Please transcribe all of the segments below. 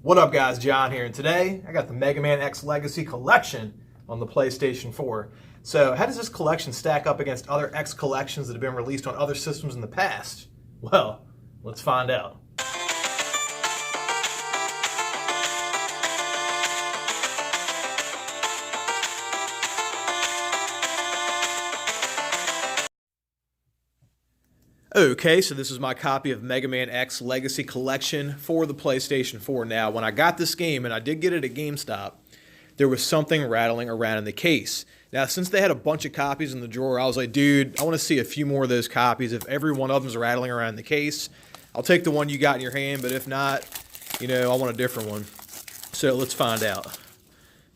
What up guys, John here, and today I got the Mega Man X Legacy Collection on the PlayStation 4. So how does this collection stack up against other X collections that have been released on other systems in the past? Well, let's find out. Okay, so this is my copy of Mega Man X Legacy Collection for the PlayStation 4. Now, when I got this game, and I did get it at Gamestop, there was something rattling around in the case. Now, since they had a bunch of copies in the drawer, I was like, dude, I want to see a few more of those copies. If every one of them's rattling around in the case, I'll take the one you got in your hand, but if not, I want a different one. So let's find out.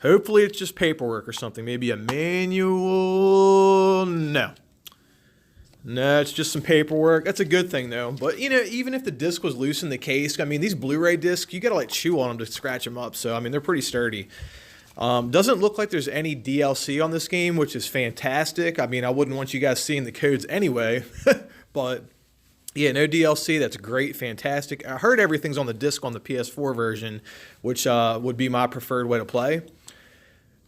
Hopefully it's just paperwork or something. Maybe a manual? No, it's just some paperwork. That's a good thing, though. But, even if the disc was loose in the case, these Blu-ray discs, you got to, chew on them to scratch them up. So, they're pretty sturdy. Doesn't look like there's any DLC on this game, which is fantastic. I wouldn't want you guys seeing the codes anyway. But, yeah, no DLC. That's great, fantastic. I heard everything's on the disc on the PS4 version, which would be my preferred way to play.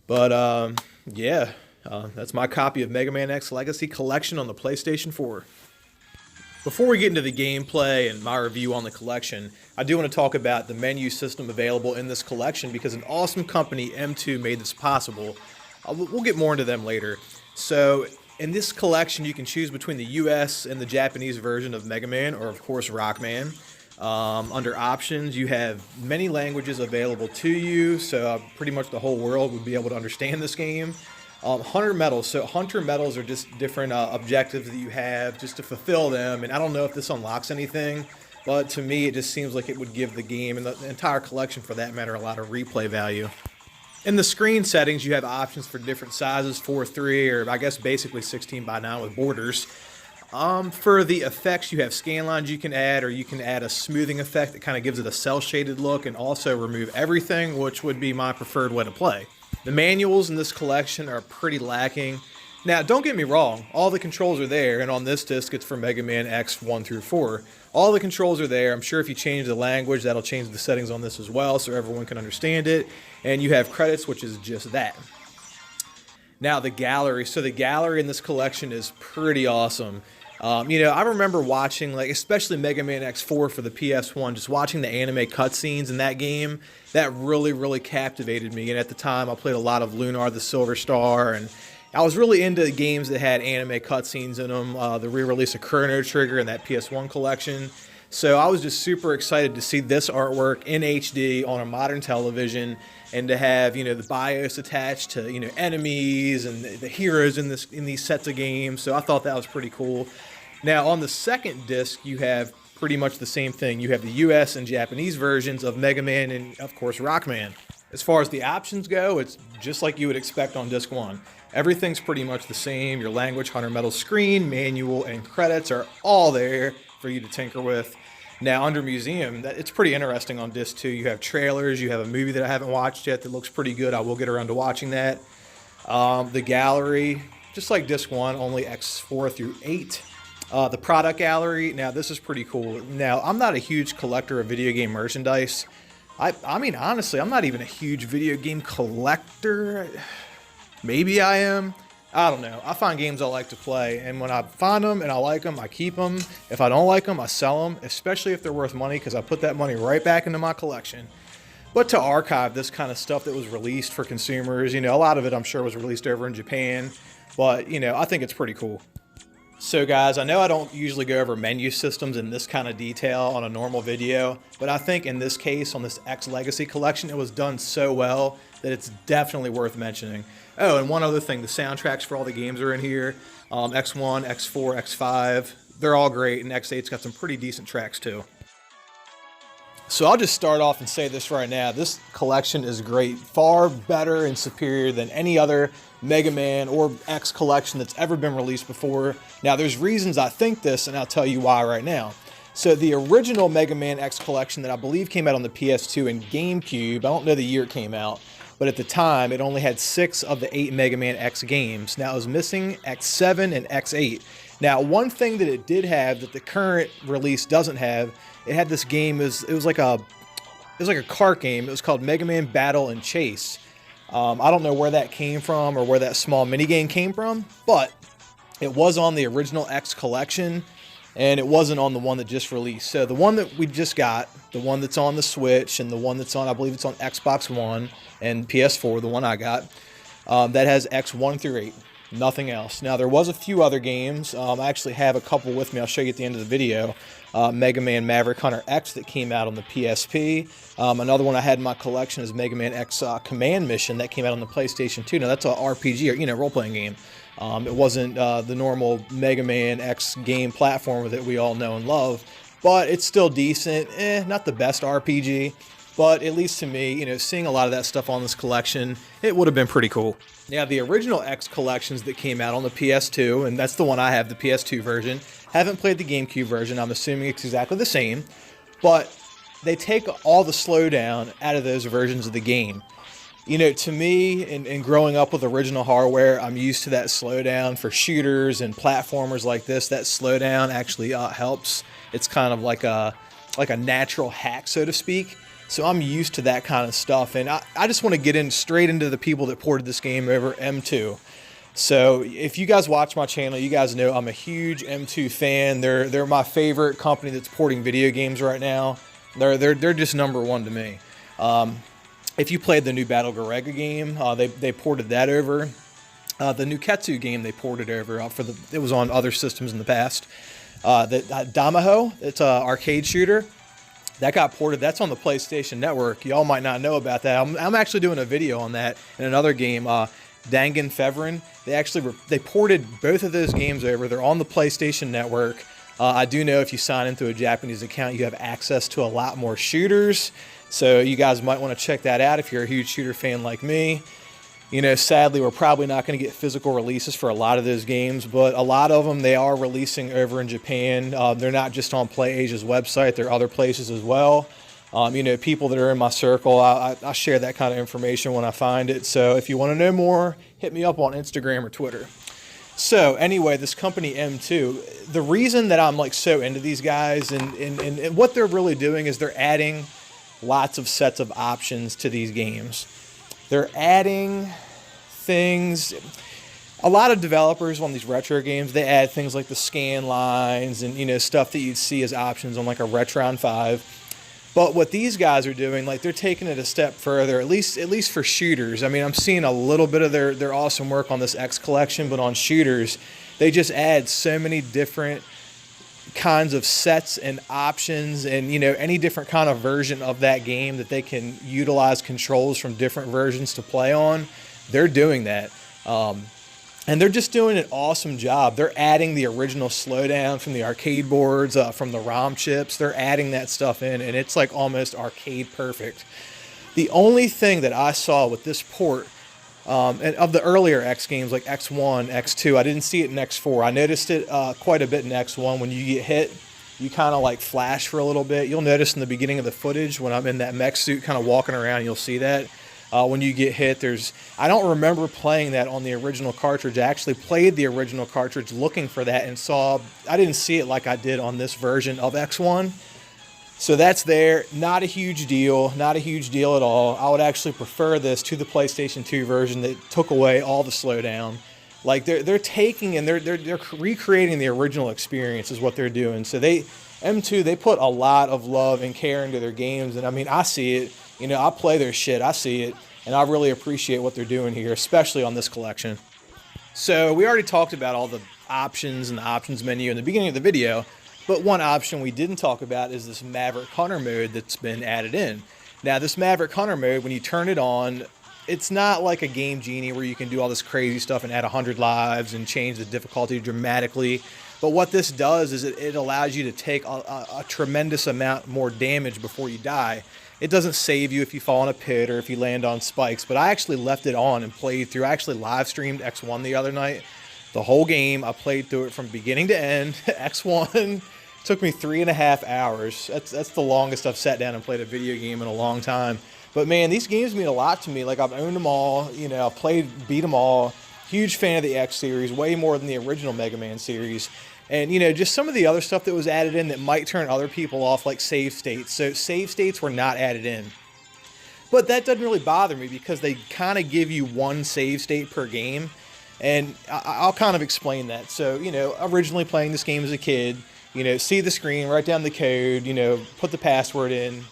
But, yeah. That's my copy of Mega Man X Legacy Collection on the PlayStation 4. Before we get into the gameplay and my review on the collection, I do want to talk about the menu system available in this collection because an awesome company, M2, made this possible. We'll get more into them later. So, in this collection, you can choose between the US and the Japanese version of Mega Man, or of course Rockman. Under options, you have many languages available to you, so pretty much the whole world would be able to understand this game. Hunter medals. So hunter medals are just different objectives that you have just to fulfill them. And I don't know if this unlocks anything, but to me it just seems like it would give the game and the entire collection for that matter a lot of replay value. In the screen settings, you have options for different sizes, 4:3, or I guess basically 16:9 with borders. For the effects, you have scan lines you can add, or you can add a smoothing effect that kind of gives it a cel-shaded look and also remove everything, which would be my preferred way to play. The manuals in this collection are pretty lacking. Now, don't get me wrong, all the controls are there, and on this disc it's for Mega Man X 1 through 4. All the controls are there. I'm sure if you change the language, that'll change the settings on this as well, so everyone can understand it. And you have credits, which is just that. Now, the gallery. So the gallery in this collection is pretty awesome. I remember watching, especially Mega Man X4 for the PS1, just watching the anime cutscenes in that game. That really, really captivated me. And at the time, I played a lot of Lunar the Silver Star, and I was really into games that had anime cutscenes in them. The re-release of Chrono Trigger in that PS1 collection. So I was just super excited to see this artwork in HD on a modern television, and to have the BIOS attached to enemies and the heroes in these sets of games. So I thought that was pretty cool. Now on the second disc, you have pretty much the same thing. You have the US and Japanese versions of Mega Man and of course Rockman. As far as the options go, it's just like you would expect on disc 1. Everything's pretty much the same. Your language, hunter medal screen, manual, and credits are all there for you to tinker with. Now, under Museum, it's pretty interesting on disc 2. You have trailers, you have a movie that I haven't watched yet that looks pretty good. I will get around to watching that. The gallery, just like disc 1, only X4 through 8. The product gallery, now this is pretty cool. Now, I'm not a huge collector of video game merchandise. Honestly, I'm not even a huge video game collector. Maybe I am. I don't know. I find games I like to play, and when I find them and I like them, I keep them. If I don't like them, I sell them, especially if they're worth money, because I put that money right back into my collection. But to archive this kind of stuff that was released for consumers, a lot of it I'm sure was released over in Japan, but, I think it's pretty cool. So guys, I know I don't usually go over menu systems in this kind of detail on a normal video, but I think in this case, on this X Legacy collection, it was done so well that it's definitely worth mentioning. Oh, and one other thing, the soundtracks for all the games are in here. X1, X4, X5, they're all great, and X8's got some pretty decent tracks too. So I'll just start off and say this right now. This collection is great, far better and superior than any other Mega Man or X collection that's ever been released before. Now, there's reasons I think this, and I'll tell you why right now. So the original Mega Man X collection that I believe came out on the PS2 and GameCube, I don't know the year it came out, but at the time, it only had 6 of the 8 Mega Man X games. Now, it was missing X7 and X8. Now, one thing that it did have that the current release doesn't have, it had this game, it was like a was like a kart game. It was called Mega Man Battle and Chase. I don't know where that came from or where that small mini game came from, but it was on the original X collection, and it wasn't on the one that just released. So the one that we just got, the one that's on the Switch, and the one that's on, I believe it's on Xbox One and PS4, the one I got, that has X1 through 8. Nothing else. Now, there was a few other games. I actually have a couple with me. I'll show you at the end of the video. Mega Man Maverick Hunter X that came out on the PSP. Another one I had in my collection is Mega Man X Command Mission that came out on the PlayStation 2. Now, that's a RPG, or, role-playing game. It wasn't the normal Mega Man X game platformer that we all know and love, but it's still decent. Not the best RPG, but at least to me, seeing a lot of that stuff on this collection, it would have been pretty cool. Now, the original X collections that came out on the PS2, and that's the one I have, the PS2 version, haven't played the GameCube version. I'm assuming it's exactly the same, but they take all the slowdown out of those versions of the game. To me, in growing up with original hardware, I'm used to that slowdown for shooters and platformers like this. That slowdown actually helps. It's kind of like a natural hack, so to speak. So I'm used to that kind of stuff, and I just want to get straight into the people that ported this game over M2. So if you guys watch my channel, you guys know I'm a huge M2 fan. They're my favorite company that's porting video games right now. They're just number one to me. If you played the new Battle Garega game, they ported that over. The new Ketsu game they ported over it was on other systems in the past. The Damaho, it's an arcade shooter. That got ported. That's on the PlayStation Network. Y'all might not know about that. I'm actually doing a video on that in another game, Danganronpa. They ported both of those games over. They're on the PlayStation Network. I do know if you sign into a Japanese account, you have access to a lot more shooters. So you guys might want to check that out if you're a huge shooter fan like me. Sadly, we're probably not going to get physical releases for a lot of those games, but a lot of them they are releasing over in Japan. They're not just on PlayAsia's website. They're other places as well. People that are in my circle, I share that kind of information when I find it. So if you want to know more, hit me up on Instagram or Twitter. So anyway, this company M2, the reason that I'm so into these guys and what they're really doing is they're adding lots of sets of options to these games. They're adding things. A lot of developers on these retro games, they add things like the scan lines and stuff that you'd see as options on like a Retron 5. But what these guys are doing, they're taking it a step further, at least for shooters. I mean, I'm seeing a little bit of their awesome work on this X collection, but on shooters, they just add so many different kinds of sets and options and any different kind of version of that game that they can utilize controls from different versions to play on. They're doing that, and they're just doing an awesome job. They're adding the original slowdown from the arcade boards, from the ROM chips. They're adding that stuff in, and it's almost arcade perfect. The only thing that I saw with this port and of the earlier X games like X1, X2, I didn't see it in X4. I noticed it quite a bit in X1. When you get hit, you kind of flash for a little bit. You'll notice in the beginning of the footage when I'm in that mech suit kind of walking around, you'll see that. When you get hit, I don't remember playing that on the original cartridge. I actually played the original cartridge looking for that and I didn't see it like I did on this version of X1. So that's there. Not a huge deal. Not a huge deal at all. I would actually prefer this to the PlayStation 2 version that took away all the slowdown. They're taking and they're recreating the original experience is what they're doing. So M2 they put a lot of love and care into their games, and I mean I see it. I play their shit. I see it, and I really appreciate what they're doing here, especially on this collection. So we already talked about all the options and the options menu in the beginning of the video. But one option we didn't talk about is this Maverick Hunter mode that's been added in. Now, this Maverick Hunter mode, when you turn it on, it's not like a Game Genie where you can do all this crazy stuff and add 100 lives and change the difficulty dramatically. But what this does is it allows you to take a tremendous amount more damage before you die. It doesn't save you if you fall in a pit or if you land on spikes, but I actually left it on and played through. I actually live streamed X1 the other night. The whole game, I played through it from beginning to end. X1 took me 3.5 hours. That's the longest I've sat down and played a video game in a long time. But man, these games mean a lot to me. I've owned them all. I've beat them all. Huge fan of the X series, way more than the original Mega Man series. And, you know, just some of the other stuff that was added in that might turn other people off, like save states. So save states were not added in. But that doesn't really bother me because they kind of give you one save state per game. And I'll kind of explain that. So, you know, originally playing this game as a kid, you know, see the screen, write down the code, you know, put the password in,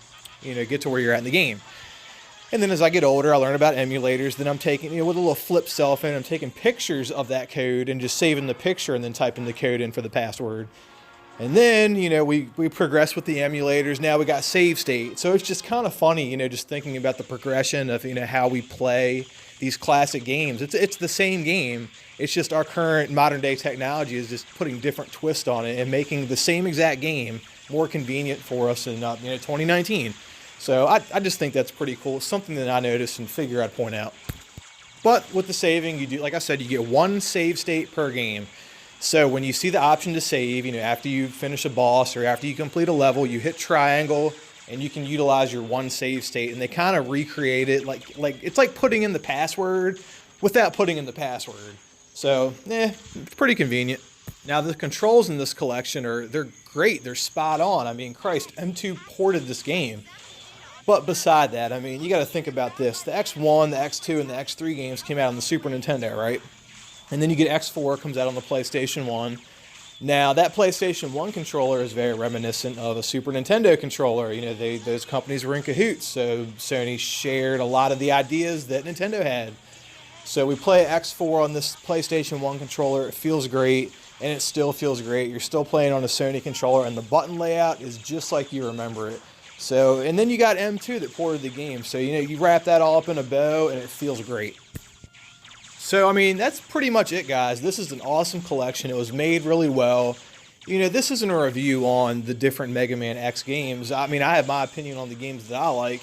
you know, get to where you're at in the game. And then as I get older, I learn about emulators. Then I'm taking, you know, with a little flip cell phone, I'm taking pictures of that code and just saving the picture and then typing the code in for the password. And then, you know, we progress with the emulators. Now we got save state. So it's just kind of funny, you know, just thinking about the progression of, you know, how we play these classic games. It's the same game. It's just our current modern day technology is just putting different twists on it and making the same exact game more convenient for us in, you know, 2019. So I just think that's pretty cool. It's something that I noticed and figure I'd point out. But with the saving, you do, like I said, you get one save state per game. So when you see the option to save, you know, after you finish a boss or after you complete a level, you hit triangle and you can utilize your one save state. And they kind of recreate it like it's like putting in the password without putting in the password. So, it's pretty convenient. Now the controls in this collection they're great. They're spot on. I mean, Christ, M2 ported this game. But beside that, I mean, you got to think about this. The X1, the X2, and the X3 games came out on the Super Nintendo, right? And then you get X4, comes out on the PlayStation 1. Now, that PlayStation 1 controller is very reminiscent of a Super Nintendo controller. You know, those companies were in cahoots, so Sony shared a lot of the ideas that Nintendo had. So we play X4 on this PlayStation 1 controller. It feels great, and it still feels great. You're still playing on a Sony controller, and the button layout is just like you remember it. So, and then you got M2 that ported the game. So, you know, you wrap that all up in a bow and it feels great. So, I mean, that's pretty much it, guys. This is an awesome collection. It was made really well. You know, this isn't a review on the different Mega Man X games. I mean, I have my opinion on the games that I like.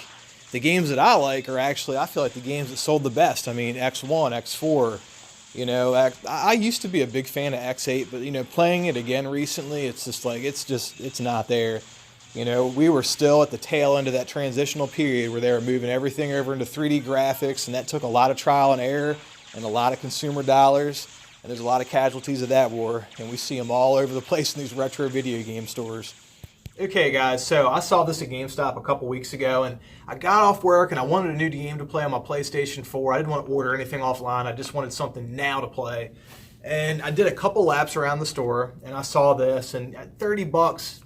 The games that I like are actually, I feel like the games that sold the best. I mean, X1, X4. You know, I used to be a big fan of X8, but, you know, playing it again recently, it's just like, it's not there. You know, we were still at the tail end of that transitional period where they were moving everything over into 3D graphics, and that took a lot of trial and error and a lot of consumer dollars, and there's a lot of casualties of that war, and we see them all over the place in these retro video game stores. Okay, guys, so I saw this at Gamestop a couple weeks ago, and I got off work, and I wanted a new game to play on my PlayStation 4. I didn't want to order anything offline. I just wanted something now to play. And I did a couple laps around the store, and I saw this, and at $30,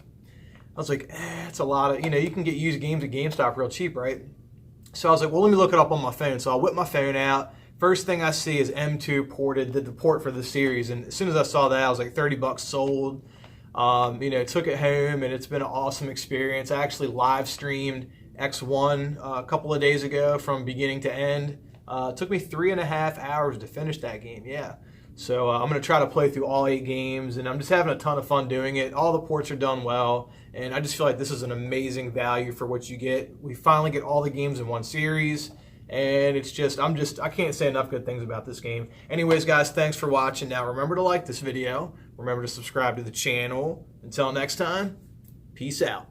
I was like, it's a lot of, you know, you can get used games at GameStop real cheap, right? So I was like, well, let me look it up on my phone. So I whip my phone out. First thing I see is M2 ported, the port for the series. And as soon as I saw that, I was like, $30 sold. You know, took it home, and it's been an awesome experience. I actually live streamed X1 a couple of days ago from beginning to end. It took me 3.5 hours to finish that game, yeah. So I'm going to try to play through all 8 games, and I'm just having a ton of fun doing it. All the ports are done well, and I just feel like this is an amazing value for what you get. We finally get all the games in one series, and it's just, I can't say enough good things about this game. Anyways, guys, thanks for watching. Now, remember to like this video. Remember to subscribe to the channel. Until next time, peace out.